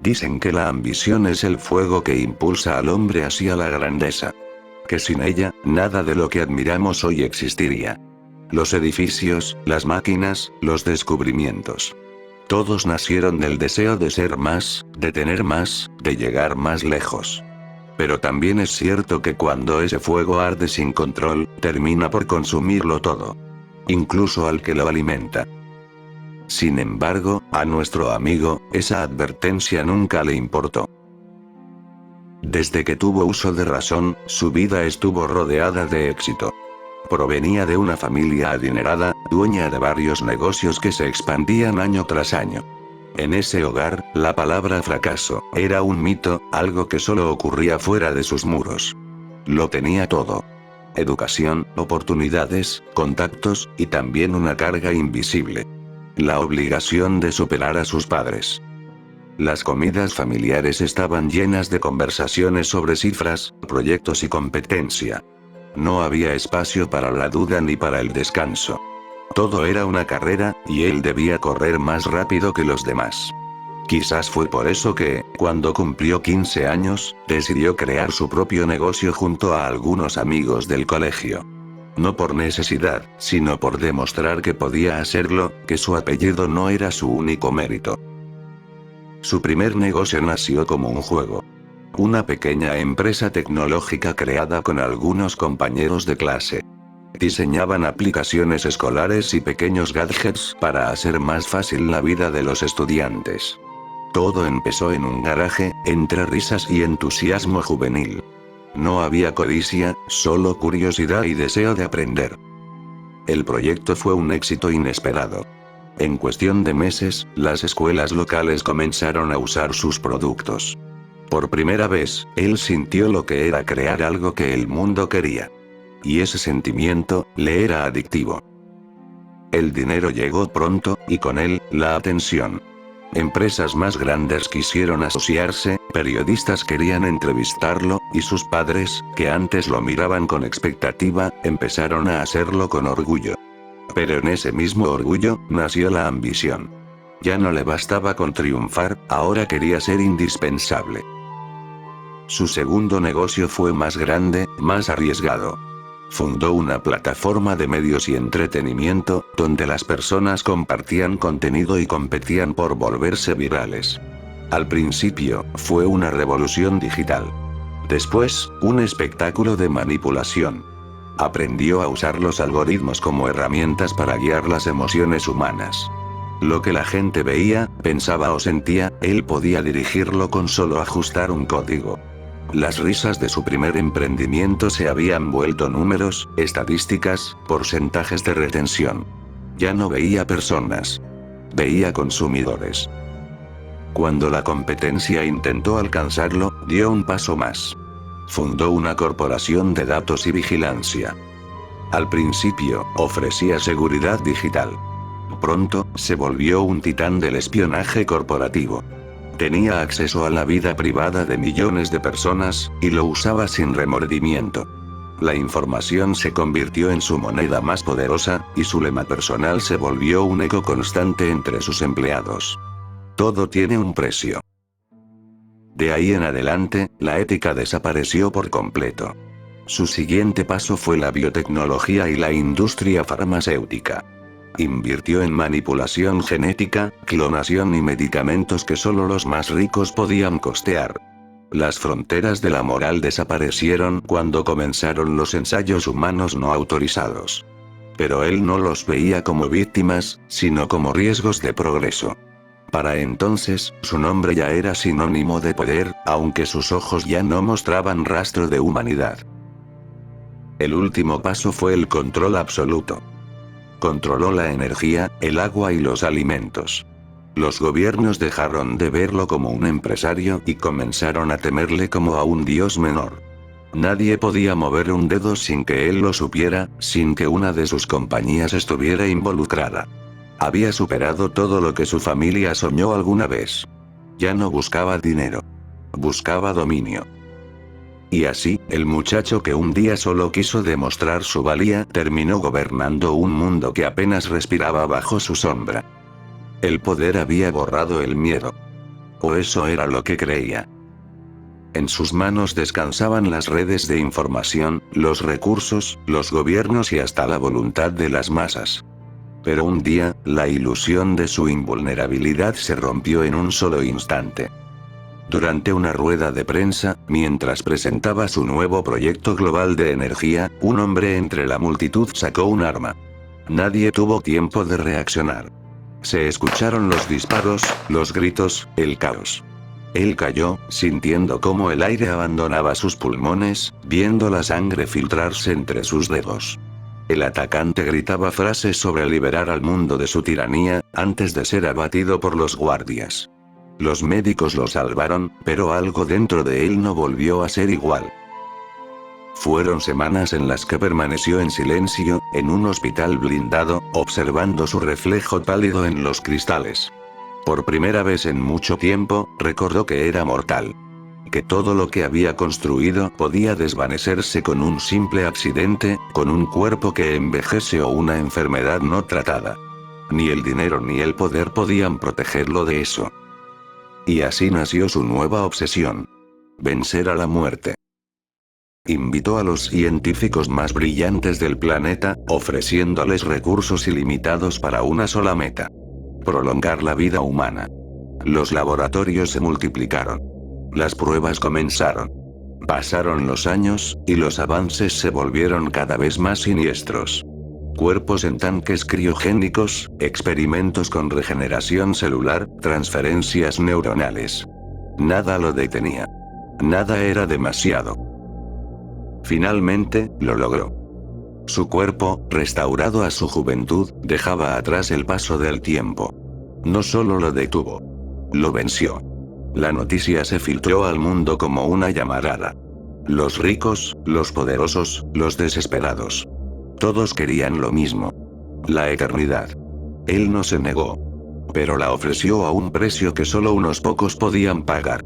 Dicen que la ambición es el fuego que impulsa al hombre hacia la grandeza. Que sin ella, nada de lo que admiramos hoy existiría. Los edificios, las máquinas, los descubrimientos. Todos nacieron del deseo de ser más, de tener más, de llegar más lejos. Pero también es cierto que cuando ese fuego arde sin control, termina por consumirlo todo. Incluso al que lo alimenta. Sin embargo, a nuestro amigo, esa advertencia nunca le importó. Desde que tuvo uso de razón, su vida estuvo rodeada de éxito. Provenía de una familia adinerada, dueña de varios negocios que se expandían año tras año. En ese hogar, la palabra fracaso era un mito, algo que solo ocurría fuera de sus muros. Lo tenía todo. Educación, oportunidades, contactos, y también una carga invisible. La obligación de superar a sus padres. Las comidas familiares estaban llenas de conversaciones sobre cifras, proyectos y competencia. No había espacio para la duda ni para el descanso. Todo era una carrera, y él debía correr más rápido que los demás. Quizás fue por eso que, cuando cumplió 15 años, decidió crear su propio negocio junto a algunos amigos del colegio. No por necesidad, sino por demostrar que podía hacerlo, que su apellido no era su único mérito. Su primer negocio nació como un juego. Una pequeña empresa tecnológica creada con algunos compañeros de clase. Diseñaban aplicaciones escolares y pequeños gadgets para hacer más fácil la vida de los estudiantes. Todo empezó en un garaje, entre risas y entusiasmo juvenil. No había codicia, solo curiosidad y deseo de aprender. El proyecto fue un éxito inesperado. En cuestión de meses, las escuelas locales comenzaron a usar sus productos. Por primera vez, él sintió lo que era crear algo que el mundo quería. Y ese sentimiento, le era adictivo. El dinero llegó pronto, y con él, la atención. Empresas más grandes quisieron asociarse, periodistas querían entrevistarlo, y sus padres, que antes lo miraban con expectativa, empezaron a hacerlo con orgullo. Pero en ese mismo orgullo, nació la ambición. Ya no le bastaba con triunfar, ahora quería ser indispensable. Su segundo negocio fue más grande, más arriesgado. Fundó una plataforma de medios y entretenimiento, donde las personas compartían contenido y competían por volverse virales. Al principio, fue una revolución digital. Después, un espectáculo de manipulación. Aprendió a usar los algoritmos como herramientas para guiar las emociones humanas. Lo que la gente veía, pensaba o sentía, él podía dirigirlo con solo ajustar un código. Las risas de su primer emprendimiento se habían vuelto números, estadísticas, porcentajes de retención. Ya no veía personas. Veía consumidores. Cuando la competencia intentó alcanzarlo, dio un paso más. Fundó una corporación de datos y vigilancia. Al principio, ofrecía seguridad digital. Pronto, se volvió un titán del espionaje corporativo. Tenía acceso a la vida privada de millones de personas, y lo usaba sin remordimiento. La información se convirtió en su moneda más poderosa, y su lema personal se volvió un eco constante entre sus empleados. Todo tiene un precio. De ahí en adelante, la ética desapareció por completo. Su siguiente paso fue la biotecnología y la industria farmacéutica. Invirtió en manipulación genética, clonación y medicamentos que solo los más ricos podían costear. Las fronteras de la moral desaparecieron cuando comenzaron los ensayos humanos no autorizados. Pero él no los veía como víctimas, sino como riesgos de progreso. Para entonces, su nombre ya era sinónimo de poder, aunque sus ojos ya no mostraban rastro de humanidad. El último paso fue el control absoluto. Controló la energía, el agua y los alimentos. Los gobiernos dejaron de verlo como un empresario y comenzaron a temerle como a un dios menor. Nadie podía mover un dedo sin que él lo supiera, sin que una de sus compañías estuviera involucrada. Había superado todo lo que su familia soñó alguna vez. Ya no buscaba dinero. Buscaba dominio. Y así, el muchacho que un día solo quiso demostrar su valía, terminó gobernando un mundo que apenas respiraba bajo su sombra. El poder había borrado el miedo. O eso era lo que creía. En sus manos descansaban las redes de información, los recursos, los gobiernos y hasta la voluntad de las masas. Pero un día, la ilusión de su invulnerabilidad se rompió en un solo instante. Durante una rueda de prensa, mientras presentaba su nuevo proyecto global de energía, un hombre entre la multitud sacó un arma. Nadie tuvo tiempo de reaccionar. Se escucharon los disparos, los gritos, el caos. Él cayó, sintiendo cómo el aire abandonaba sus pulmones, viendo la sangre filtrarse entre sus dedos. El atacante gritaba frases sobre liberar al mundo de su tiranía, antes de ser abatido por los guardias. Los médicos lo salvaron, pero algo dentro de él no volvió a ser igual. Fueron semanas en las que permaneció en silencio, en un hospital blindado, observando su reflejo pálido en los cristales. Por primera vez en mucho tiempo, recordó que era mortal. Que todo lo que había construido podía desvanecerse con un simple accidente, con un cuerpo que envejece o una enfermedad no tratada. Ni el dinero ni el poder podían protegerlo de eso. Y así nació su nueva obsesión. Vencer a la muerte. Invitó a los científicos más brillantes del planeta, ofreciéndoles recursos ilimitados para una sola meta: prolongar la vida humana. Los laboratorios se multiplicaron. Las pruebas comenzaron. Pasaron los años, y los avances se volvieron cada vez más siniestros. Cuerpos en tanques criogénicos, experimentos con regeneración celular, transferencias neuronales. Nada lo detenía. Nada era demasiado. Finalmente, lo logró. Su cuerpo, restaurado a su juventud, dejaba atrás el paso del tiempo. No solo lo detuvo. Lo venció. La noticia se filtró al mundo como una llamarada. Los ricos, los poderosos, los desesperados. Todos querían lo mismo. La eternidad. Él no se negó. Pero la ofreció a un precio que solo unos pocos podían pagar.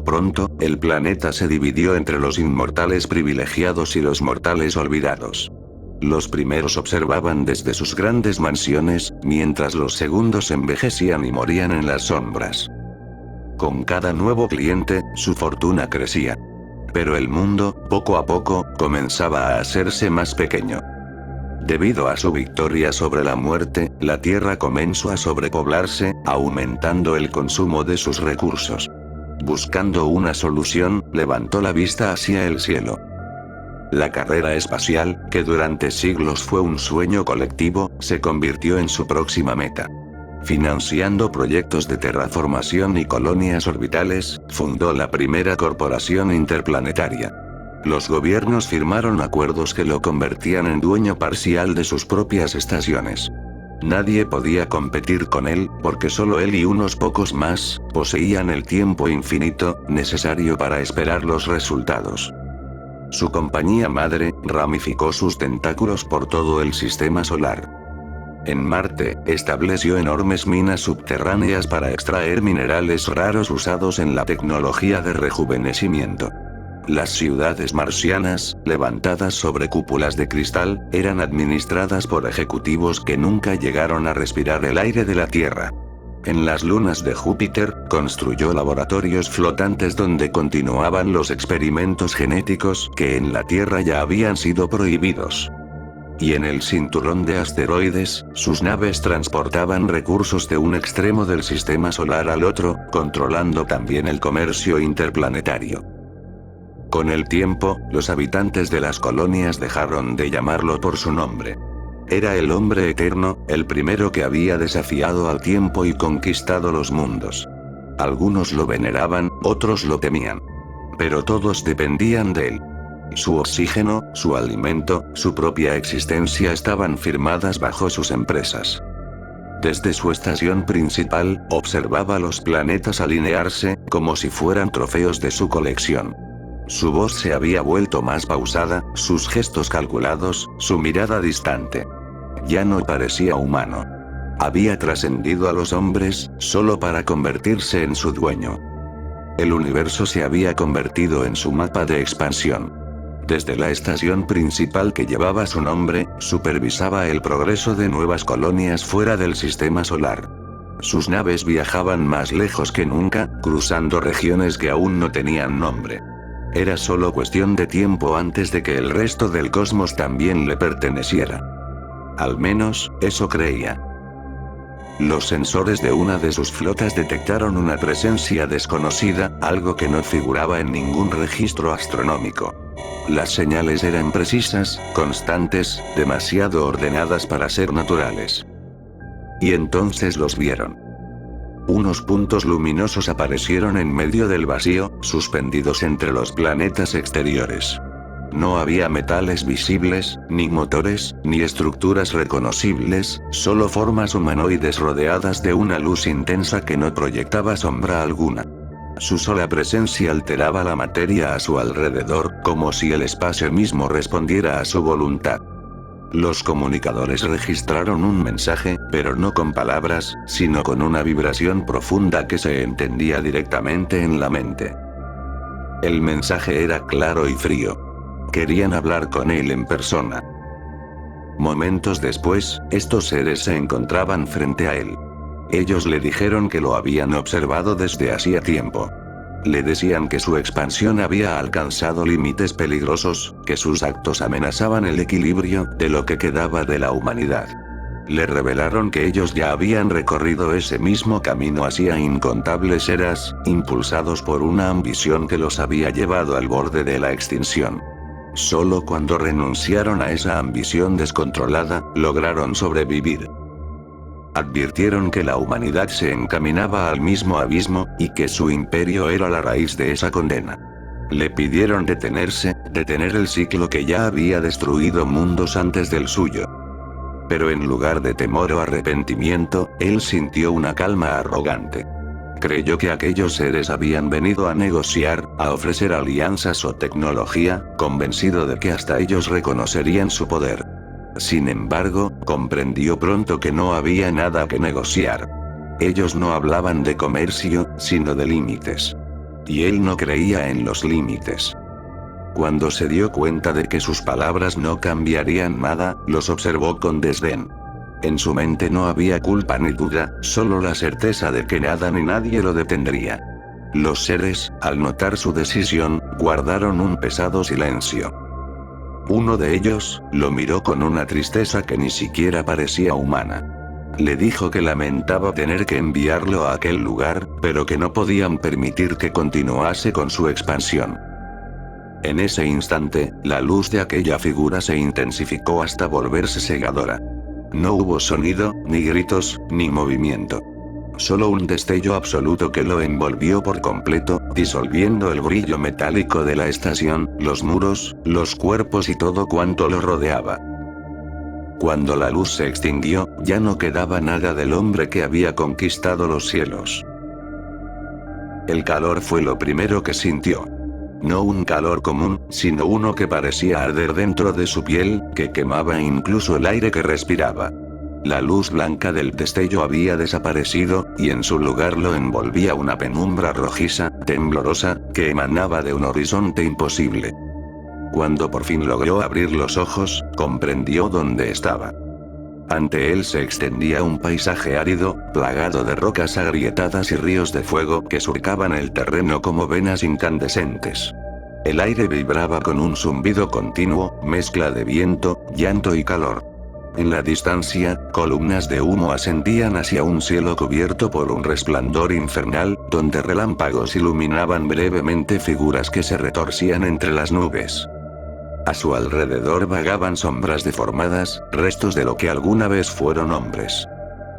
Pronto, el planeta se dividió entre los inmortales privilegiados y los mortales olvidados. Los primeros observaban desde sus grandes mansiones, mientras los segundos envejecían y morían en las sombras. Con cada nuevo cliente, su fortuna crecía. Pero el mundo, poco a poco, comenzaba a hacerse más pequeño. Debido a su victoria sobre la muerte, la Tierra comenzó a sobrepoblarse, aumentando el consumo de sus recursos. Buscando una solución, levantó la vista hacia el cielo. La carrera espacial, que durante siglos fue un sueño colectivo, se convirtió en su próxima meta. Financiando proyectos de terraformación y colonias orbitales, fundó la primera corporación interplanetaria. Los gobiernos firmaron acuerdos que lo convertían en dueño parcial de sus propias estaciones. Nadie podía competir con él, porque solo él y unos pocos más poseían el tiempo infinito necesario para esperar los resultados. Su compañía madre ramificó sus tentáculos por todo el sistema solar. En Marte, estableció enormes minas subterráneas para extraer minerales raros usados en la tecnología de rejuvenecimiento. Las ciudades marcianas, levantadas sobre cúpulas de cristal, eran administradas por ejecutivos que nunca llegaron a respirar el aire de la Tierra. En las lunas de Júpiter, construyó laboratorios flotantes donde continuaban los experimentos genéticos que en la Tierra ya habían sido prohibidos. Y en el cinturón de asteroides, sus naves transportaban recursos de un extremo del sistema solar al otro, controlando también el comercio interplanetario. Con el tiempo, los habitantes de las colonias dejaron de llamarlo por su nombre. Era el hombre eterno, el primero que había desafiado al tiempo y conquistado los mundos. Algunos lo veneraban, otros lo temían. Pero todos dependían de él. Su oxígeno, su alimento, su propia existencia estaban firmadas bajo sus empresas. Desde su estación principal, observaba los planetas alinearse, como si fueran trofeos de su colección. Su voz se había vuelto más pausada, sus gestos calculados, su mirada distante. Ya no parecía humano. Había trascendido a los hombres, solo para convertirse en su dueño. El universo se había convertido en su mapa de expansión. Desde la estación principal que llevaba su nombre, supervisaba el progreso de nuevas colonias fuera del sistema solar. Sus naves viajaban más lejos que nunca, cruzando regiones que aún no tenían nombre. Era solo cuestión de tiempo antes de que el resto del cosmos también le perteneciera. Al menos, eso creía. Los sensores de una de sus flotas detectaron una presencia desconocida, algo que no figuraba en ningún registro astronómico. Las señales eran precisas, constantes, demasiado ordenadas para ser naturales. Y entonces los vieron. Unos puntos luminosos aparecieron en medio del vacío, suspendidos entre los planetas exteriores. No había metales visibles, ni motores, ni estructuras reconocibles, solo formas humanoides rodeadas de una luz intensa que no proyectaba sombra alguna. Su sola presencia alteraba la materia a su alrededor, como si el espacio mismo respondiera a su voluntad. Los comunicadores registraron un mensaje, pero no con palabras, sino con una vibración profunda que se entendía directamente en la mente. El mensaje era claro y frío. Querían hablar con él en persona. Momentos después, estos seres se encontraban frente a él. Ellos le dijeron que lo habían observado desde hacía tiempo. Le decían que su expansión había alcanzado límites peligrosos, que sus actos amenazaban el equilibrio de lo que quedaba de la humanidad. Le revelaron que ellos ya habían recorrido ese mismo camino hacía incontables eras, impulsados por una ambición que los había llevado al borde de la extinción. Solo cuando renunciaron a esa ambición descontrolada, lograron sobrevivir. Advirtieron que la humanidad se encaminaba al mismo abismo, y que su imperio era la raíz de esa condena. Le pidieron detenerse, detener el ciclo que ya había destruido mundos antes del suyo. Pero en lugar de temor o arrepentimiento, él sintió una calma arrogante. Creyó que aquellos seres habían venido a negociar, a ofrecer alianzas o tecnología, convencido de que hasta ellos reconocerían su poder. Sin embargo, comprendió pronto que no había nada que negociar. Ellos no hablaban de comercio, sino de límites. Y él no creía en los límites. Cuando se dio cuenta de que sus palabras no cambiarían nada, los observó con desdén. En su mente no había culpa ni duda, solo la certeza de que nada ni nadie lo detendría. Los seres, al notar su decisión, guardaron un pesado silencio. Uno de ellos, lo miró con una tristeza que ni siquiera parecía humana. Le dijo que lamentaba tener que enviarlo a aquel lugar, pero que no podían permitir que continuase con su expansión. En ese instante, la luz de aquella figura se intensificó hasta volverse cegadora. No hubo sonido, ni gritos, ni movimiento. Solo un destello absoluto que lo envolvió por completo, disolviendo el brillo metálico de la estación, los muros, los cuerpos y todo cuanto lo rodeaba. Cuando la luz se extinguió, ya no quedaba nada del hombre que había conquistado los cielos. El calor fue lo primero que sintió. No un calor común, sino uno que parecía arder dentro de su piel, que quemaba incluso el aire que respiraba. La luz blanca del destello había desaparecido, y en su lugar lo envolvía una penumbra rojiza, temblorosa, que emanaba de un horizonte imposible. Cuando por fin logró abrir los ojos, comprendió dónde estaba. Ante él se extendía un paisaje árido, plagado de rocas agrietadas y ríos de fuego que surcaban el terreno como venas incandescentes. El aire vibraba con un zumbido continuo, mezcla de viento, llanto y calor. En la distancia, columnas de humo ascendían hacia un cielo cubierto por un resplandor infernal, donde relámpagos iluminaban brevemente figuras que se retorcían entre las nubes. A su alrededor vagaban sombras deformadas, restos de lo que alguna vez fueron hombres.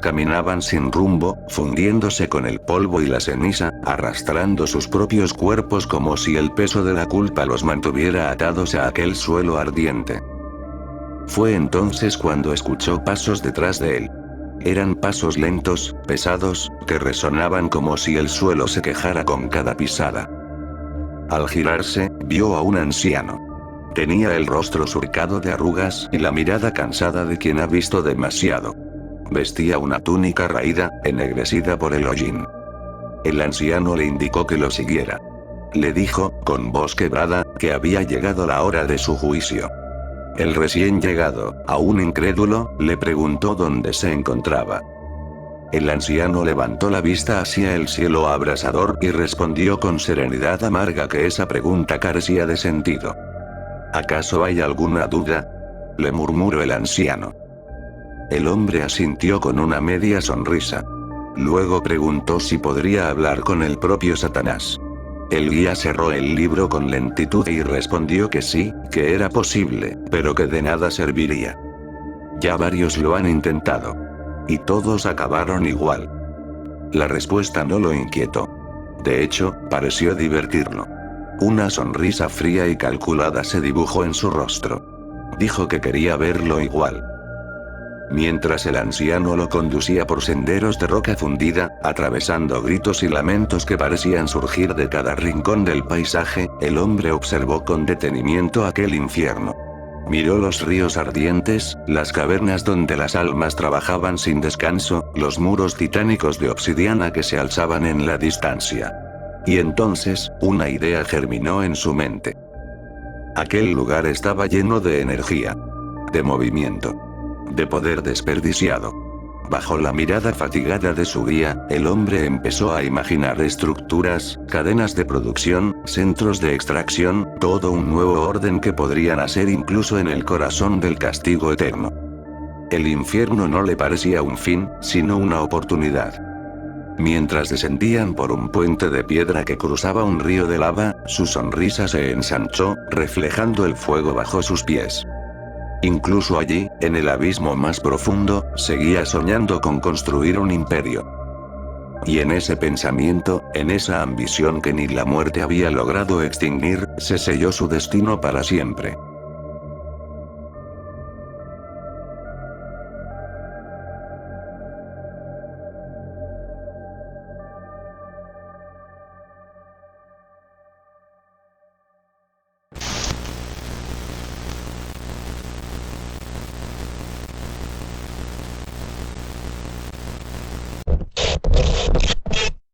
Caminaban sin rumbo, fundiéndose con el polvo y la ceniza, arrastrando sus propios cuerpos como si el peso de la culpa los mantuviera atados a aquel suelo ardiente. Fue entonces cuando escuchó pasos detrás de él. Eran pasos lentos, pesados, que resonaban como si el suelo se quejara con cada pisada. Al girarse, vio a un anciano. Tenía el rostro surcado de arrugas y la mirada cansada de quien ha visto demasiado. Vestía una túnica raída, ennegrecida por el hollín. El anciano le indicó que lo siguiera. Le dijo, con voz quebrada, que había llegado la hora de su juicio. El recién llegado, aún incrédulo, le preguntó dónde se encontraba. El anciano levantó la vista hacia el cielo abrasador y respondió con serenidad amarga que esa pregunta carecía de sentido. ¿Acaso hay alguna duda? Le murmuró el anciano. El hombre asintió con una media sonrisa. Luego preguntó si podría hablar con el propio Satanás. El guía cerró el libro con lentitud y respondió que sí, que era posible, pero que de nada serviría. Ya varios lo han intentado. Y todos acabaron igual. La respuesta no lo inquietó. De hecho, pareció divertirlo. Una sonrisa fría y calculada se dibujó en su rostro. Dijo que quería verlo igual. Mientras el anciano lo conducía por senderos de roca fundida, atravesando gritos y lamentos que parecían surgir de cada rincón del paisaje, el hombre observó con detenimiento aquel infierno. Miró los ríos ardientes, las cavernas donde las almas trabajaban sin descanso, los muros titánicos de obsidiana que se alzaban en la distancia. Y entonces, una idea germinó en su mente. Aquel lugar estaba lleno de energía, de movimiento, de poder desperdiciado. Bajo la mirada fatigada de su guía, el hombre empezó a imaginar estructuras, cadenas de producción, centros de extracción, todo un nuevo orden que podría nacer incluso en el corazón del castigo eterno. El infierno no le parecía un fin, sino una oportunidad. Mientras descendían por un puente de piedra que cruzaba un río de lava, su sonrisa se ensanchó, reflejando el fuego bajo sus pies. Incluso allí, en el abismo más profundo, seguía soñando con construir un imperio. Y en ese pensamiento, en esa ambición que ni la muerte había logrado extinguir, se selló su destino para siempre.